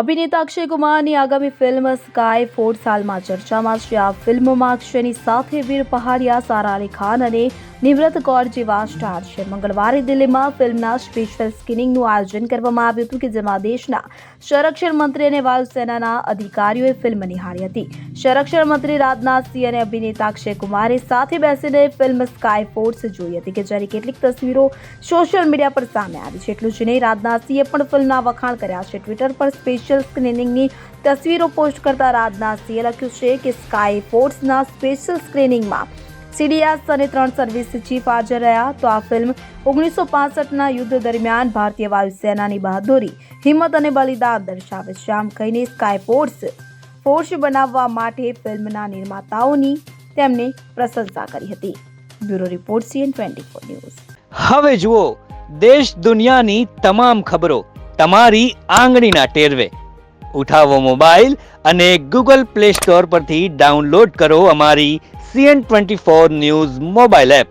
અભિનેતા અક્ષય કુમારની આગામી ફિલ્મ સ્કાય ફોર્સ હાલમાં ચર્ચામાં છે. આ ફિલ્મમાં અક્ષયની સાથે વીર પહાડિયા, સારા અલી ખાન અને નિમ્રત કૌર જેવા સ્ટાર છે. મંગળવારે દિલ્હીમાં ફિલ્મના સ્પેશિયલ સ્ક્રીનિંગનું આયોજન કરવામાં આવ્યું હતું કે જેમાં દેશના સંરક્ષણ મંત્રી અને વાયુસેનાના અધિકારીઓએ ફિલ્મ નિહાળી હતી. સંરક્ષણ મંત્રી રાજનાથસિંહ અને અભિનેતા અક્ષય કુમારે સાથે બેસીને ફિલ્મ સ્કાય ફોર્સ જોઈ હતી કે જેની કેટલીક તસવીરો સોશિયલ મીડિયા પર સામે આવી છે. એટલું જ નહીં, રાજનાથસિંહે પણ ફિલ્મના વખાણ કર્યા છે. ટ્વિટર પર સ્પેશિયલ સ્ક્રીનિંગની તસવીરો પોસ્ટ કરતા રાજનાથસિંહે લખ્યું છે કે સ્કાય ફોર્સના સ્પેશિયલ સ્ક્રીનિંગમાં CDS અને 3 સર્વિસ ચીફ હાજર રહ્યા. તો આ ફિલ્મ 1965ના યુદ્ધ દરમિયાન ભારતીય વાયુસેનાની બહાદુરી, હિંમત અને બલિદાન દર્શાવે છે. આમ કહીને સ્કાય ફોર્સ બનાવવા માટે ફિલ્મના નિર્માતાઓની તેમને પ્રશંસા કરી હતી. Bureau report CN24 news. હવે જુઓ દેશ દુનિયાની તમામ ખબરો તમારી આંગળીના ટેરવે. ઉઠાવો મોબાઈલ અને Google Play Store પરથી ડાઉનલોડ કરો અમારી CN24 ન્યૂઝ મોબાઈલ એપ.